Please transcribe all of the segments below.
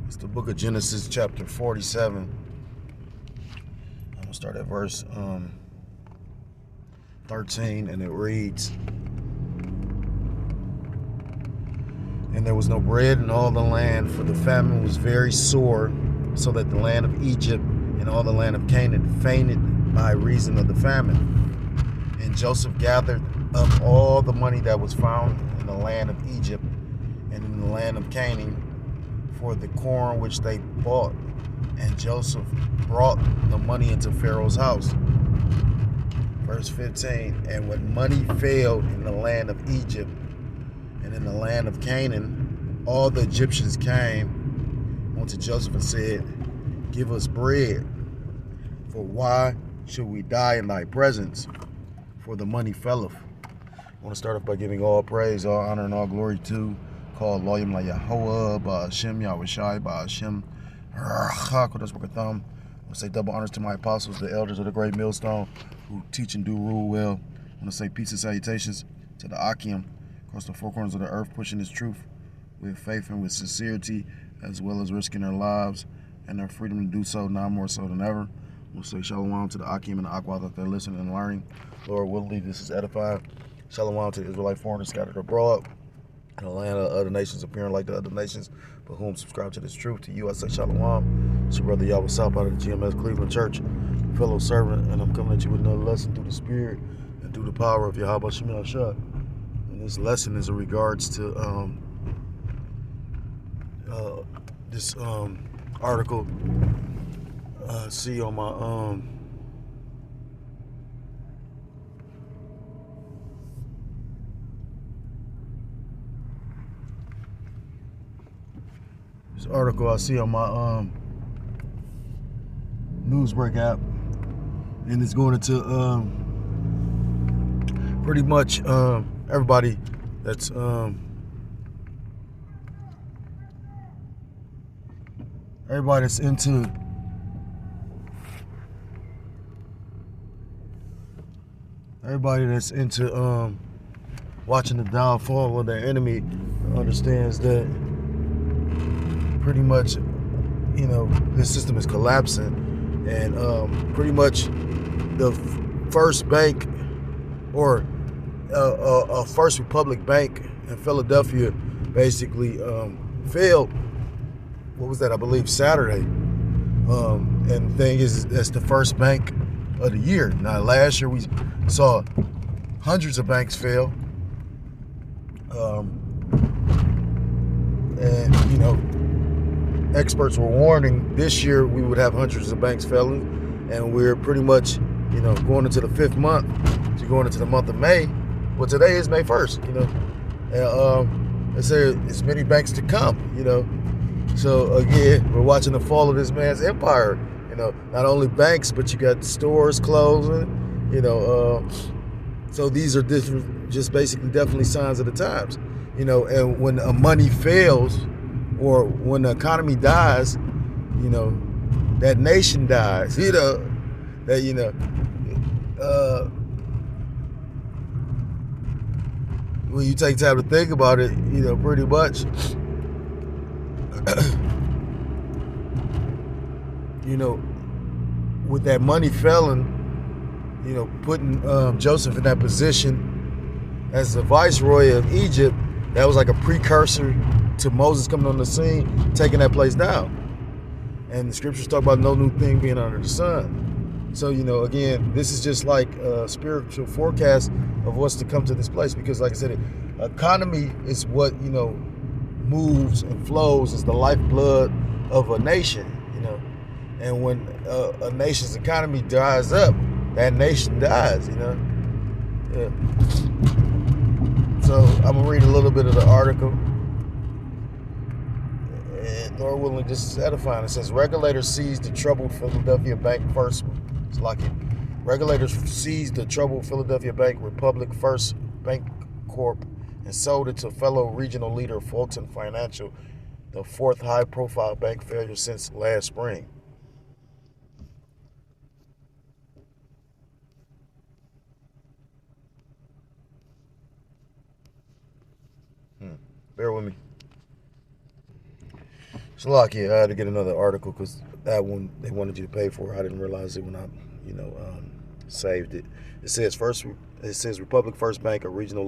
It's the book of Genesis, chapter 47. I'm going to start at verse 13, and it reads, "And there was no bread in all the land, for the famine was very sore, so that the land of Egypt and all the land of Canaan fainted by reason of the famine. And Joseph gathered up all the money that was found in the land of Egypt and in the land of Canaan for the corn which they bought. And Joseph brought the money into Pharaoh's house." Verse 15, "And when money failed in the land of Egypt and in the land of Canaan, all the Egyptians came unto Joseph and said, Give us bread, for why should we die in thy presence? For the money faileth." I want to start off by giving all praise, all honor, and all glory to called Loyim La Yahoah, Ba'ashem Yahushai, Ba'ashem Rachakodas Bakatham. I want to say double honors to my apostles, the elders of the great millstone, who teach and do rule well. I want to say peace and salutations to the Akim across the four corners of the earth, pushing this truth with faith and with sincerity, as well as risking their lives and their freedom to do so, now more so than ever. I want to say shalom to the Akim and the Aqua that they're listening and learning. Lord willingly, this is edified. Shalom to the Israelite foreigners scattered abroad, in the land of other nations appearing like the other nations, but whom subscribe to this truth. To you I say shalom. It's your brother Yahweh South out of the GMS Cleveland Church, fellow servant, and I'm coming at you with another lesson through the Spirit and through the power of Yahweh Shem Yahshua. And this lesson is in regards to this article I see on my Newsbreak app, and it's going into pretty much everybody that's into watching the downfall of their enemy understands that pretty much, this system is collapsing, and pretty much the First Bank, or a First Republic Bank in Philadelphia, basically failed. What was that? I believe Saturday. And the thing is, that's the first bank of the year. Now, last year we saw hundreds of banks fail, and experts were warning this year we would have hundreds of banks failing, and we're pretty much, going into the 5th month, so going into the month of May. Well, today is May 1st, and they say it's many banks to come, So again, we're watching the fall of this man's empire. Not only banks, but you got stores closing, so these are different, just basically definitely signs of the times, and when money fails, or when the economy dies, that nation dies, when you take time to think about it, pretty much, with that money failing, putting Joseph in that position as the viceroy of Egypt, that was like a precursor to Moses coming on the scene, taking that place down. And the scriptures talk about no new thing being under the sun. So, again, this is just like a spiritual forecast of what's to come to this place. Because, like I said, economy is what, moves and flows, is the lifeblood of a nation, And when a nation's economy dries up, that nation dies, Yeah. So I'm going to read a little bit of the article. And Lord willing, this is edifying. It says, regulators seized the troubled Philadelphia Bank First. It's like it. Regulators seized the troubled Philadelphia Bank Republic First Bank Corp. And sold it to fellow regional leader Fulton Financial, the 4th high-profile bank failure since last spring. Bear with me. Slovakia, I had to get another article because that one they wanted you to pay for. I didn't realize it when I, saved it. It says Republic First Bank, a regional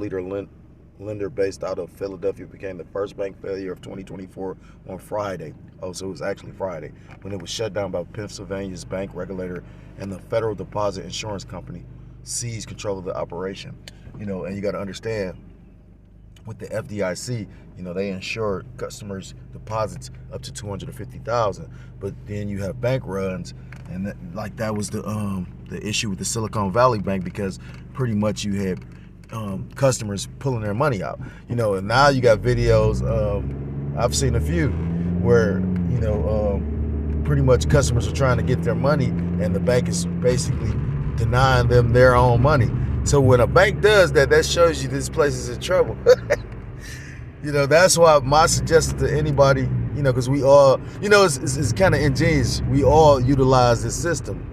lender based out of Philadelphia, became the first bank failure of 2024 on Friday. Oh, so it was actually Friday when it was shut down by Pennsylvania's bank regulator, and the Federal Deposit Insurance Company seized control of the operation. And you got to understand, with the FDIC, they insure customers' deposits up to $250,000, but then you have bank runs, and that was the issue with the Silicon Valley Bank, because pretty much you had customers pulling their money out. And now you got videos. I've seen a few where pretty much customers are trying to get their money, and the bank is basically denying them their own money. So when a bank does that, that shows you this place is in trouble. That's why my suggestion to anybody, because we all, it's kind of ingenious. We all utilize this system.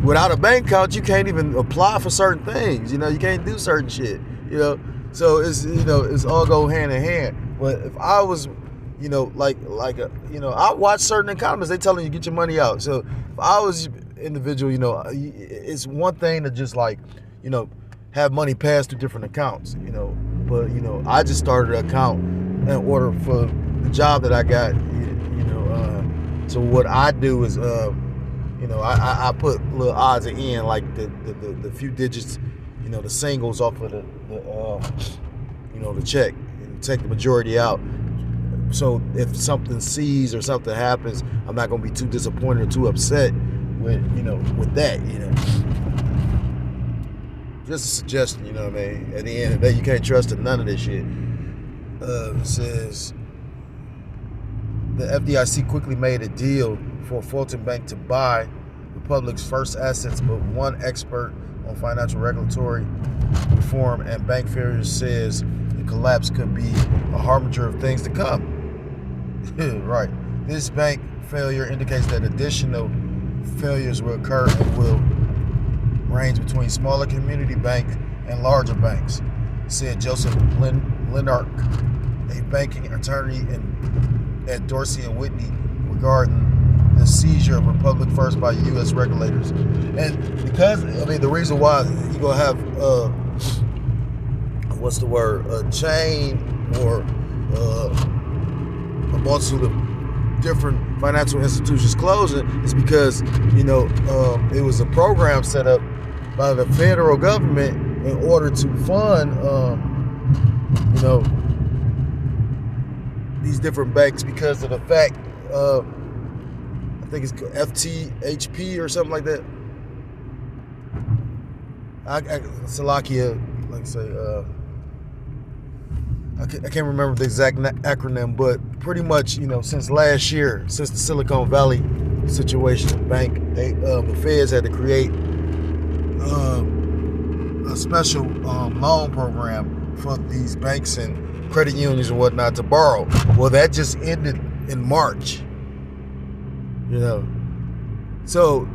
Without a bank account, you can't even apply for certain things. You can't do certain shit. So it's all go hand in hand. But if I was, I watch certain economists, they telling you get your money out. So if I was individual, it's one thing to just have money passed through different accounts, but I just started an account in order for the job that I got, so what I do is I put little odds and ends, like the few digits, the singles off of the check, and take the majority out. So if something sees or something happens, I'm not gonna be too disappointed or too upset with that. Just a suggestion, At the end of the day, you can't trust in none of this shit. It says the FDIC quickly made a deal for Fulton Bank to buy Republic's first assets, but one expert on financial regulatory reform and bank failures says the collapse could be a harbinger of things to come. Right. This bank failure indicates that additional failures will occur and will range between smaller community banks and larger banks, said Joseph Lenark, a banking attorney at Dorsey and Whitney, regarding the seizure of Republic First by U.S. regulators. And because, the reason why you're going to have, a chain or a multitude of different financial institutions closing is because, it was a program set up by the federal government in order to fund, these different banks, because of the fact, I think it's FTHP or something like that. Slovakia, like I say, I can't remember the exact acronym, but pretty much, since last year, since the Silicon Valley situation, the feds had to create a special loan program for these banks and credit unions and whatnot to borrow. Well, that just ended in March. So,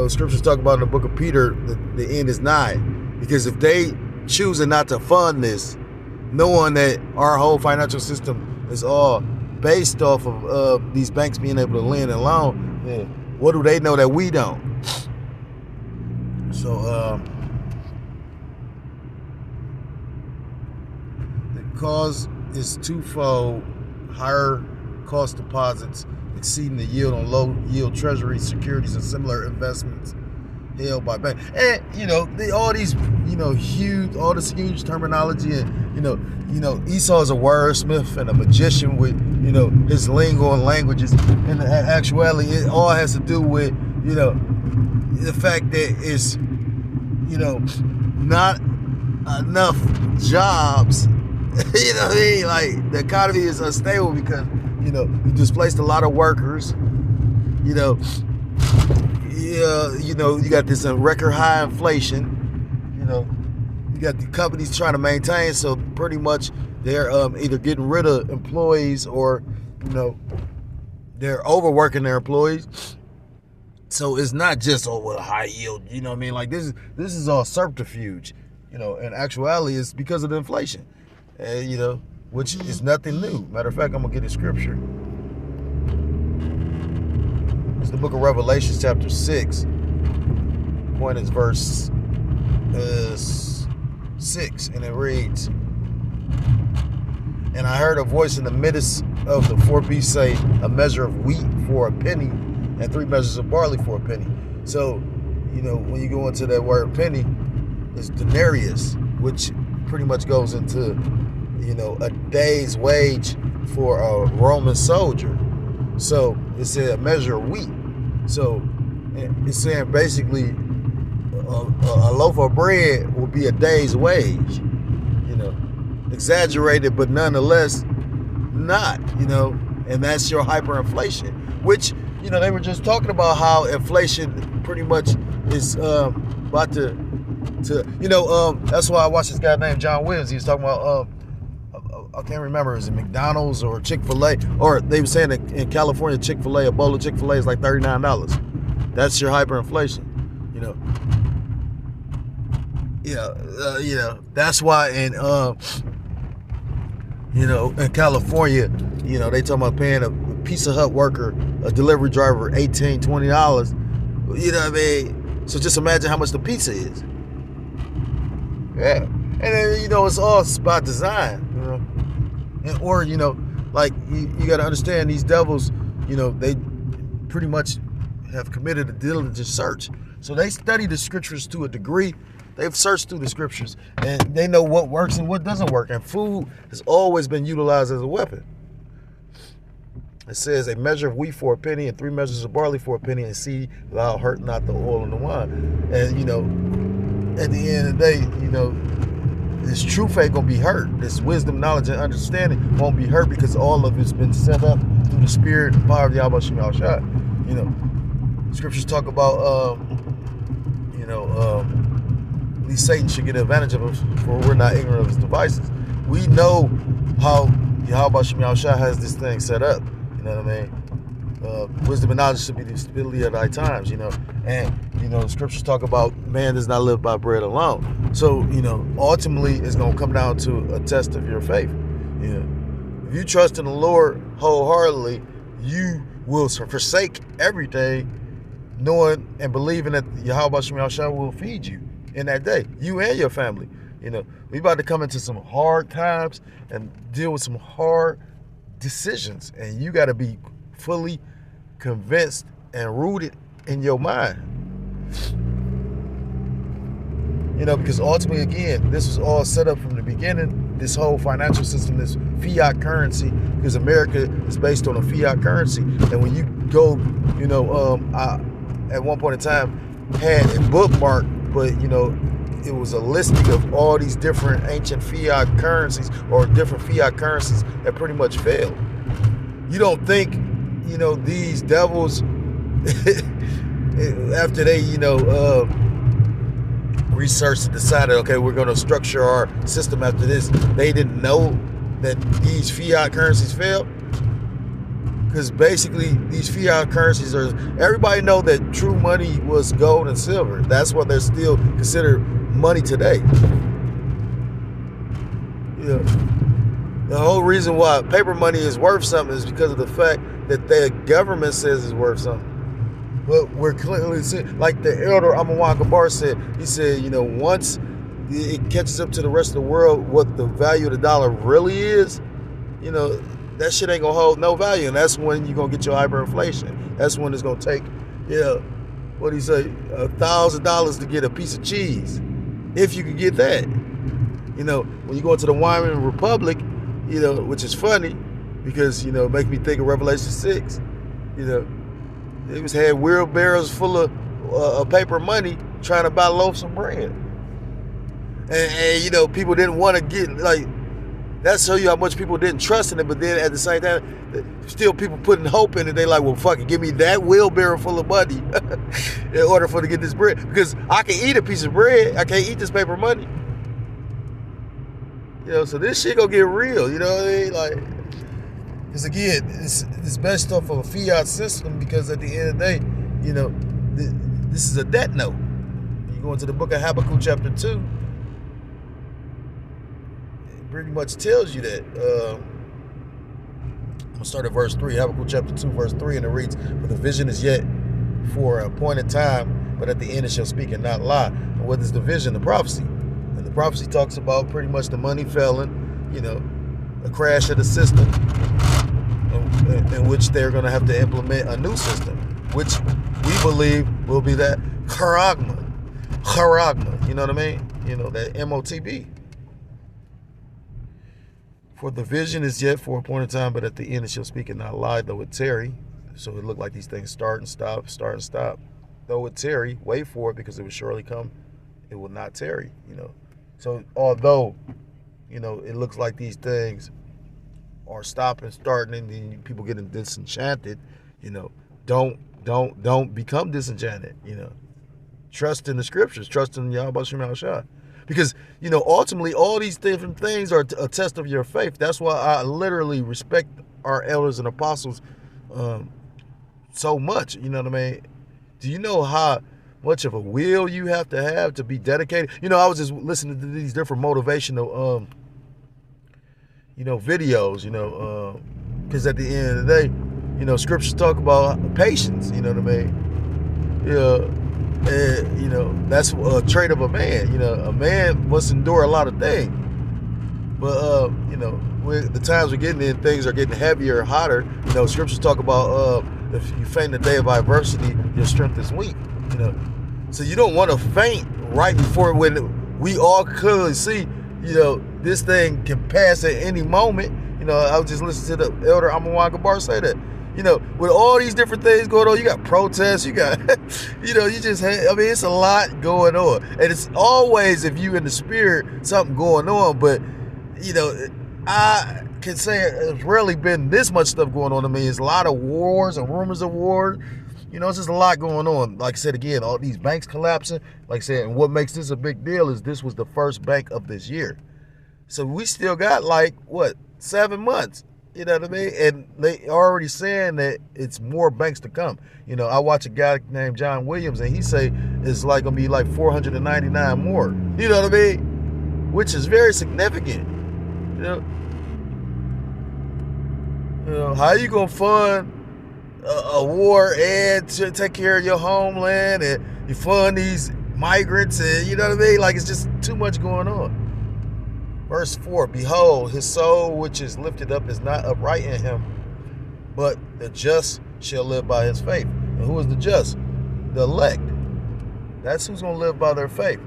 scriptures talk about in the book of Peter, the end is nigh. Because if they choosing not to fund this, knowing that our whole financial system is all based off of these banks being able to lend and loan, what do they know that we don't? So, the cause is twofold: higher cost deposits exceeding the yield on low yield treasury securities and similar investments held by banks. And all these huge, huge terminology, and Esau is a wordsmith and a magician with his lingo and languages. And actually, it all has to do with the fact that it's not enough jobs. Like the economy is unstable because you displaced a lot of workers. You got this record high inflation. You got the companies trying to maintain, so pretty much they're either getting rid of employees or they're overworking their employees. So it's not just high yield. Like this is all subterfuge. In actuality, it's because of the inflation. which is nothing new. Matter of fact, I'm going to get a scripture. It's the book of Revelations, chapter 6. Point is verse 6, and it reads, "And I heard a voice in the midst of the four beasts say, a measure of wheat for a penny, and 3 measures of barley for a penny." So, when you go into that word penny, it's denarius, which pretty much goes into, a day's wage for a Roman soldier. So it said a measure of wheat. So it's saying basically a loaf of bread will be a day's wage. Exaggerated, but nonetheless not. And that's your hyperinflation, which they were just talking about how inflation pretty much is about to that's why I watched this guy named John Williams. He was talking about I can't remember, is it McDonald's or Chick-fil-A, or they were saying that in California, Chick-fil-A, a bowl of Chick-fil-A is like $39. That's your hyperinflation. That's why in California, they talking about paying a Pizza Hut worker, a delivery driver, $18, $20. You know what I mean? So just imagine how much the pizza is. Yeah. And then, it's all by design, Or, like you got to understand these devils, they pretty much have committed a diligent search. So they study the scriptures to a degree. They've searched through the scriptures and they know what works and what doesn't work. And food has always been utilized as a weapon. It says a measure of wheat for a penny and 3 measures of barley for a penny, and see thou hurt not the oil and the wine. And, at the end of the day, this truth ain't gonna be hurt. This wisdom, knowledge, and understanding won't be hurt because all of it's been set up through the spirit and power of Yahweh Shem Yahushua. Scriptures talk about, at least Satan should get advantage of us, for we're not ignorant of his devices. We know how Yahweh Shem Yahushua has this thing set up. You know what I mean? Wisdom and knowledge should be the stability of thy times, And, the scriptures talk about man does not live by bread alone. So, ultimately it's going to come down to a test of your faith. If you trust in the Lord wholeheartedly, you will forsake everything, knowing and believing that Yahweh Shem Yahushua will feed you in that day, you and your family. We about to come into some hard times and deal with some hard decisions, and you got to be fully convinced and rooted in your mind. Because ultimately, again, this was all set up from the beginning, this whole financial system, this fiat currency, because America is based on a fiat currency. And when you go, I, at one point in time, had a bookmark, but, it was a listing of all these different ancient fiat currencies or different fiat currencies that pretty much failed. You don't think, these devils, after they, researched and decided, okay, we're going to structure our system after this, they didn't know that these fiat currencies failed? Because basically these fiat currencies are, everybody know that true money was gold and silver. That's why they're still considered money today. The whole reason why paper money is worth something is because of the fact that the government says it's worth something. But we're clearly seeing, like the elder Amawaka Bar said, he said, once it catches up to the rest of the world what the value of the dollar really is, that shit ain't gonna hold no value. And that's when you're gonna get your hyperinflation. That's when it's gonna take, what do you say, $1,000 to get a piece of cheese, if you can get that. When you go into the Wyoming Republic, which is funny because, it makes me think of Revelation 6. They had wheelbarrows full of paper money trying to buy loaves of bread. And people didn't want to get, that shows you how much people didn't trust in it. But then at the same time, still people putting hope in it. They like, well, fuck it, give me that wheelbarrow full of money in order for to get this bread. Because I can eat a piece of bread. I can't eat this paper money. So this shit gonna get real. You know what I mean? Because again, it's based off of a fiat system, because at the end of the day, this is a debt note. You go into the book of Habakkuk chapter 2, pretty much tells you that. I'm going to start at verse 3, Habakkuk chapter 2, verse 3, and it reads, "For the vision is yet for an appointed time, but at the end it shall speak and not lie." And what is the vision? The prophecy. And the prophecy talks about pretty much the money failing, a crash of the system, in which they're going to have to implement a new system, which we believe will be that charagma, you know what I mean? That MOTB. "For the vision is yet for a appointed time, but at the end it shall speak and not lie, though it tarry." So it looked like these things start and stop, start and stop. Though it tarry, wait for it, because it will surely come. It will not tarry, So although, it looks like these things are stopping, starting, and then people getting disenchanted, don't become disenchanted, Trust in the scriptures, trust in Yahweh Shem Shah. Because, ultimately, all these different things are a test of your faith. That's why I literally respect our elders and apostles so much, you know what I mean? Do you know how much of a will you have to be dedicated? I was just listening to these different motivational, videos, because at the end of the day, scriptures talk about patience, you know what I mean? And, that's a trait of a man. A man must endure a lot of things. But, the times we're getting in, things are getting heavier, hotter. Scriptures talk about if you faint in the day of adversity, your strength is weak. So you don't want to faint right before, when we all clearly see, this thing can pass at any moment. I was just listening to the elder Amon Gabar say that. With all these different things going on, you got protests, you got, it's a lot going on. And it's always, if you in the spirit, something going on. But, I can say it's rarely been this much stuff going on. It's a lot of wars and rumors of war. It's just a lot going on. Like I said, again, all these banks collapsing. Like I said, and what makes this a big deal is this was the first bank of this year. So we still got 7 months. You know what I mean? And they already saying that it's more banks to come. I watch a guy named John Williams, and he say it's going to be 499 more. You know what I mean? Which is very significant. How you going to fund a war and to take care of your homeland, and you fund these migrants, and you know what I mean? It's just too much going on. Verse 4, "Behold, his soul which is lifted up is not upright in him, but the just shall live by his faith." And who is the just? The elect. That's who's going to live by their faith.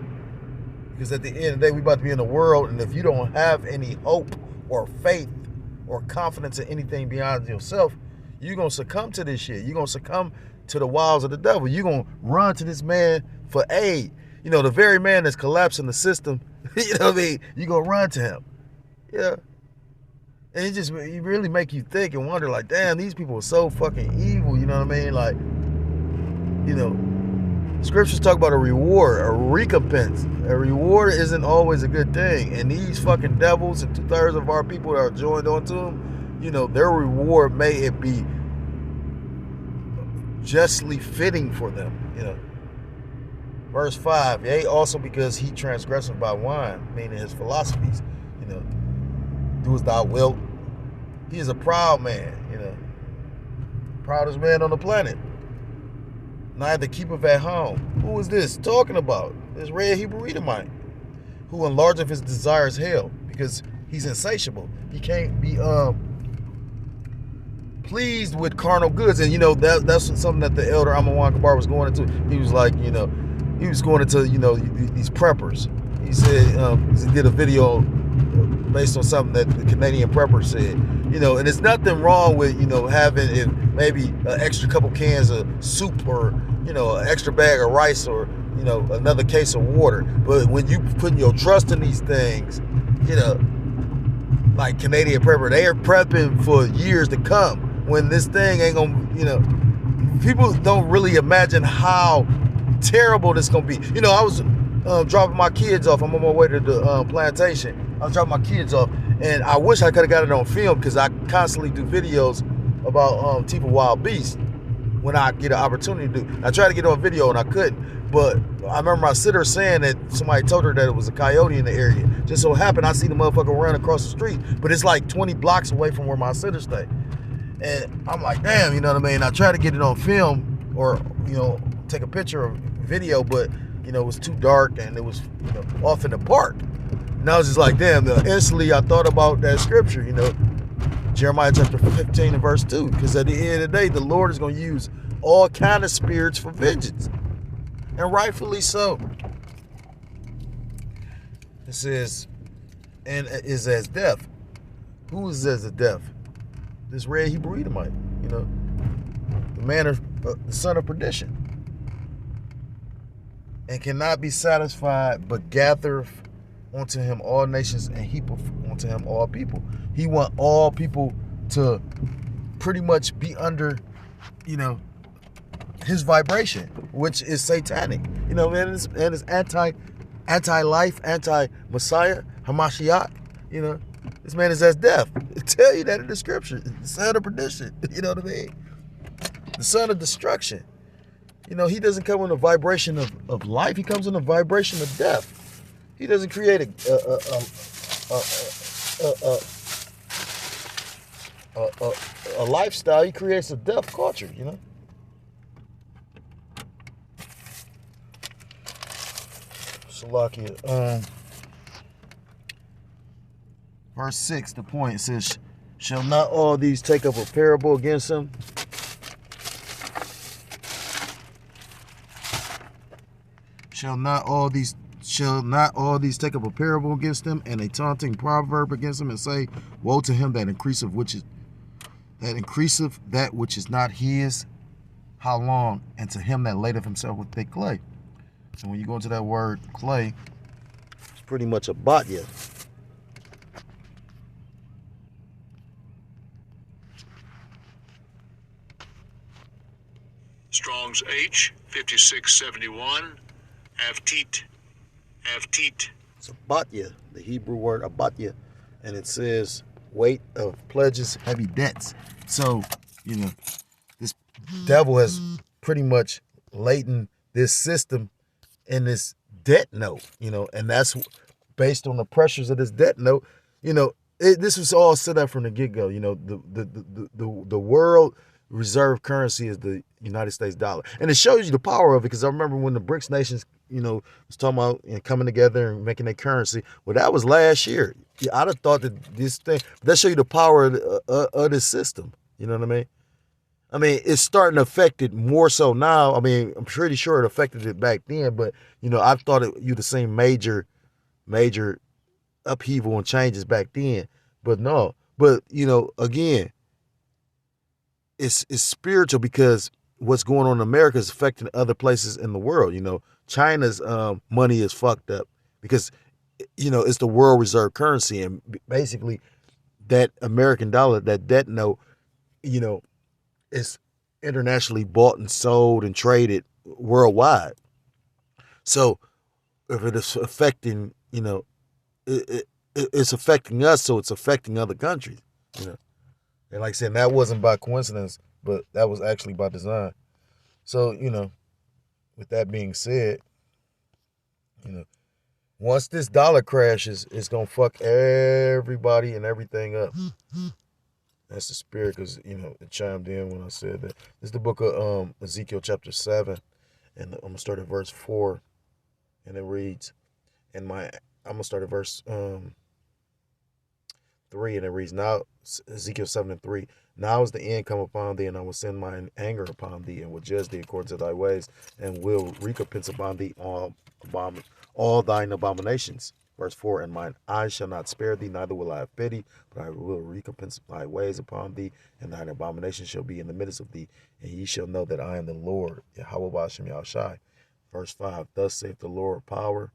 Because at the end of the day, we about to be in a world, and if you don't have any hope or faith or confidence in anything beyond yourself, you're going to succumb to this shit. You're going to succumb to the wiles of the devil. You're going to run to this man for aid. The very man that's collapsing the system, you know what I mean? You're going to run to him. Yeah. And it really make you think and wonder, damn, these people are so fucking evil, you know what I mean? Scriptures talk about a reward, a recompense. A reward isn't always a good thing. And these fucking devils and 2/3 of our people that are joined onto them, their reward may it be justly fitting for them, Verse 5, "Yea, also because he transgresseth by wine," meaning his philosophies, "do as thou wilt." He is a proud man, proudest man on the planet. "Neither keepeth at home." Who is this talking about? This red Hebrew Edomite, "who enlargeth his desires hell," because he's insatiable. He can't be pleased with carnal goods. And that's something that the elder Amon Gabar was going into. He was he was going into these preppers. He said he did a video based on something that the Canadian prepper said. And it's nothing wrong with having maybe an extra couple cans of soup, or an extra bag of rice, or another case of water. But when you put your trust in these things, like Canadian prepper, they are prepping for years to come. When this thing ain't gonna, people don't really imagine how terrible this gonna be. I was dropping my kids off. I'm on my way to the plantation. I was dropping my kids off, and I wish I could have got it on film, because I constantly do videos about Tifa Wild Beast when I get an opportunity to do. I tried to get on video and I couldn't. But I remember my sister saying that somebody told her that it was a coyote in the area. Just so happened I see the motherfucker run across the street, but it's like 20 blocks away from where my sister stay. And I'm like, damn, you know what I mean? I tried to get it on film or, take a picture or video, but, it was too dark and it was, off in the park. And I was just like, damn, instantly I thought about that scripture, Jeremiah chapter 15 and verse 2. Because at the end of the day, the Lord is going to use all kind of spirits for vengeance. And rightfully so. It says, and is as death. Who is as a death? This red Hebrew Edomite, the man of the son of perdition, and cannot be satisfied, but gathereth unto him all nations and heapeth unto him all people. He want all people to pretty much be under, his vibration, which is satanic. And it's anti-life, anti-Messiah, Hamashiach. This man is as death. It tell you that in the scripture. The son of perdition. You know what I mean? The son of destruction. He doesn't come in a vibration of life. He comes in a vibration of death. He doesn't create a lifestyle. He creates a death culture, Salakia. Verse 6, the point, it says, shall not all these take up a parable against him? Shall not all these take up a parable against him, and a taunting proverb against him, and say, woe to him that increaseth that which is not his, how long? And to him that ladeth himself with thick clay. So when you go into that word clay, it's pretty much a batya. Strong's H 5671 Avtit. It's a batya, the Hebrew word abatya, and it says weight of pledges, heavy debts. So, this devil has pretty much laden this system in this debt note, and that's based on the pressures of this debt note. This was all set up from the get-go. The world reserve currency is the United States dollar. And it shows you the power of it, because I remember when the BRICS nations, was talking about coming together and making their currency. Well, that was last year. I'd have thought that this thing, that show you the power of this system. You know what I mean? I mean, it's starting to affect it more so now. I mean, I'm pretty sure it affected it back then, but, I thought you'd have seen major upheaval and changes back then. But no. But, again, it's spiritual, because what's going on in America is affecting other places in the world. China's money is fucked up because, it's the world reserve currency. And basically that American dollar, that debt note, is internationally bought and sold and traded worldwide. So if it is affecting, it's affecting us, so it's affecting other countries, And like I said, that wasn't by coincidence, but that was actually by design. So, with that being said, once this dollar crashes, it's going to fuck everybody and everything up. That's the spirit, because, it chimed in when I said that. This is the book of Ezekiel chapter 7, and I'm going to start at verse 4, and it reads, I'm going to start at verse 3, and it reads, now, Ezekiel 7 and 3, now is the end come upon thee, and I will send mine anger upon thee, and will judge thee according to thy ways, and will recompense upon thee all thine abominations. Verse 4, and mine eyes shall not spare thee, neither will I have pity, but I will recompense thy ways upon thee, and thine abomination shall be in the midst of thee, and ye shall know that I am the Lord, Yahweh Ba'ashem Yahushai. Verse 5, thus saith the Lord power,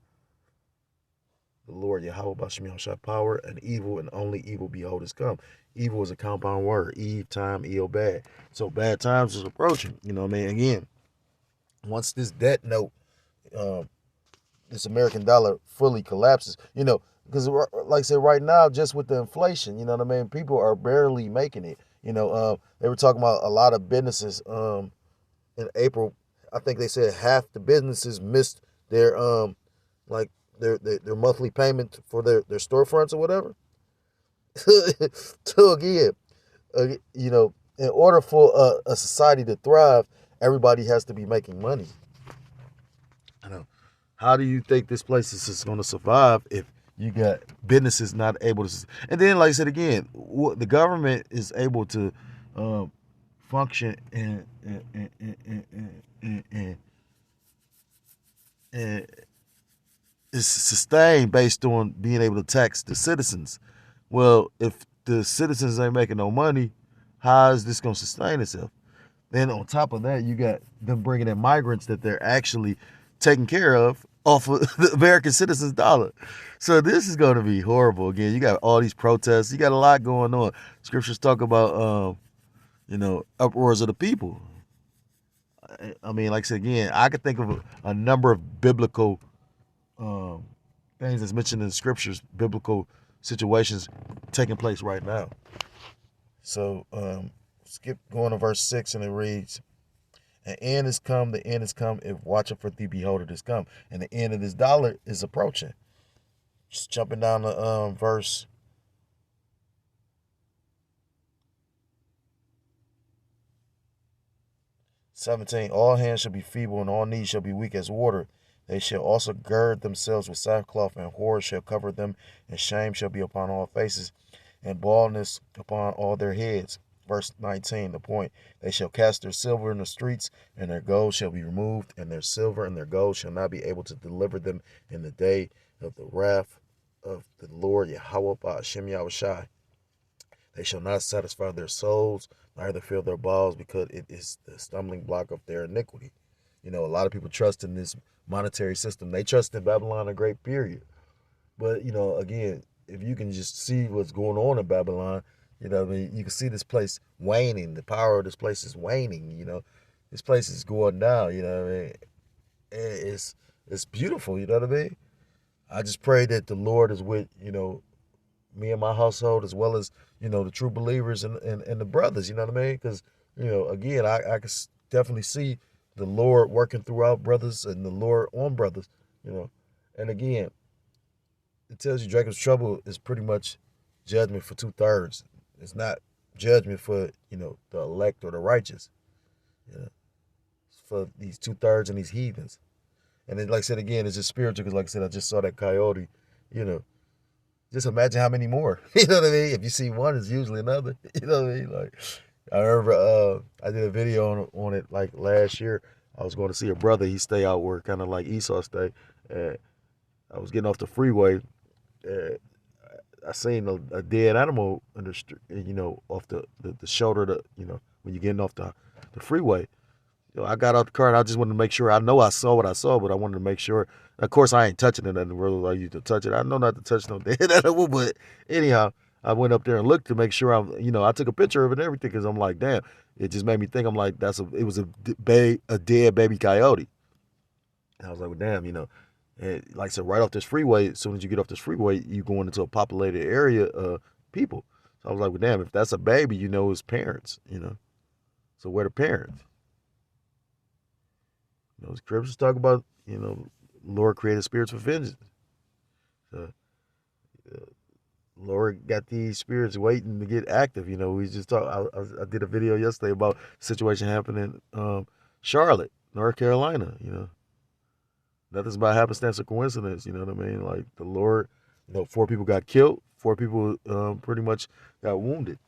the Lord Yahweh Ba'ashem Yahushai, power and evil, and only evil behold is come. Evil is a compound word. Eve, time, ill, bad. So bad times is approaching. Again, once this debt note, this American dollar fully collapses, because like I said, right now, just with the inflation, people are barely making it. They were talking about a lot of businesses in April I think they said half the businesses missed their like their monthly payment for their storefronts or whatever. So again, you know, in order for a society to thrive, everybody has to be making money. I know. How do you think this place is going to survive if you got businesses not able to? And then, like I said again, the government is able to function and is sustained based on being able to tax the citizens. Well, if the citizens ain't making no money, how is this going to sustain itself? Then on top of that, you got them bringing in migrants that they're actually taking care of off of the American citizens' dollar. So this is going to be horrible. Again, you got all these protests. You got a lot going on. Scriptures talk about, uproars of the people. I mean, like I said, again, I could think of a number of biblical things that's mentioned in the scriptures, biblical situations taking place right now. So skip going to verse 6, and it reads, "An end is come, the end is come, if watching for thee, behold, it is come." And the end of this dollar is approaching. Just jumping down to verse 17. "All hands shall be feeble, and all knees shall be weak as water. They shall also gird themselves with sackcloth, and horror shall cover them, and shame shall be upon all faces, and baldness upon all their heads." Verse 19, the point. "They shall cast their silver in the streets, and their gold shall be removed, and their silver and their gold shall not be able to deliver them in the day of the wrath of the Lord Yahweh Ba'ashem Yahushai. They shall not satisfy their souls, neither fill their bowels, because it is the stumbling block of their iniquity." You know, a lot of people trust in this monetary system. They trust in Babylon a great period. But, you know, again, if you can just see what's going on in Babylon, you know, I mean, you can see this place waning. The power of this place is waning. You know, this place is going down. You know, what I mean, it's beautiful. You know what I mean? I just pray that the Lord is with, you know, me and my household, as well as, you know, the true believers and the brothers. You know what I mean? Because, you know, again, I can definitely see the Lord working throughout brothers and the Lord on brothers. You know, and again, it tells you Jacob's trouble is pretty much judgment for 2/3. It's not judgment for, you know, the elect or the righteous. You know, it's for these 2/3 and these heathens. And then, like I said, again, it's just spiritual, because, like I said, I just saw that coyote. You know, just imagine how many more. You know what I mean? If you see one, it's usually another. You know what I mean? Like, I remember I did a video on it like last year. I was going to see a brother. He stay out where kind of like Esau stay. I was getting off the freeway. I seen a dead animal in the street, you know, off the shoulder, you know, when you're getting off the freeway. You know, I got out the car and I just wanted to make sure. I know I saw what I saw, but I wanted to make sure. Of course, I ain't touching it. And really like you to touch it. I know not to touch no dead animal, but anyhow, I went up there and looked to make sure I took a picture of it and everything, because I'm like, damn. It just made me think. I'm like, it was a dead baby coyote. And I was like, well, damn, you know. And like I said, right off this freeway, as soon as you get off this freeway, you go into a populated area of people. So I was like, well, damn, if that's a baby, you know, his parents, you know. So where the parents? You know, the scriptures talk about, you know, Lord created spirits for vengeance. So, Lord got these spirits waiting to get active. You know, we just talked. I did a video yesterday about a situation happening in Charlotte, North Carolina. You know, nothing's by happenstance or coincidence. You know what I mean? Like the Lord, you know, 4 people got killed, 4 people pretty much got wounded.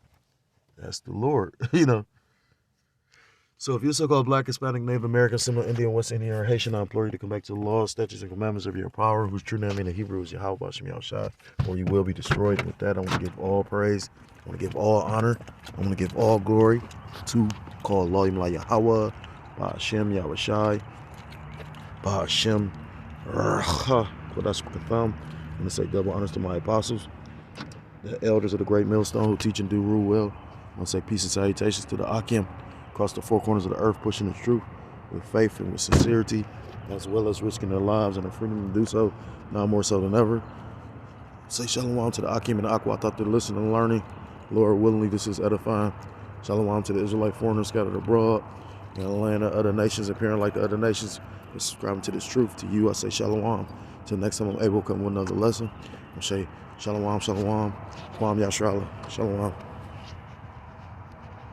That's the Lord. You know. So if you're so-called Black, Hispanic, Native American, Seminole, Indian, West Indian, or Haitian, I implore you to come back to the laws, statutes, and commandments of your power, whose true name in the Hebrew is Yahweh Ba'ashem Yahushai, or you will be destroyed. With that, I want to give all praise, I want to give all honor, I want to give all glory to call Elohim Yahweh Ba'ashem Yahushai Ba'ashem Kodash Katham. I'm going to say double honors to my apostles, the elders of the great millstone who teach and do rule well. I'm going to say peace and salutations to the Akim across the 4 corners of the earth, pushing the truth with faith and with sincerity, as well as risking their lives and their freedom to do so, now more so than ever. Say shalom to the Akim and the Aqua. I thought they're listening and learning. Lord willingly, this is edifying. Shalom to the Israelite foreigners scattered abroad. In the land of other nations, appearing like the other nations, subscribing to this truth. To you, I say shalom. Till next time I'm able to come with another lesson, I say shalom, shalom, Kwam Yashrala, shalom.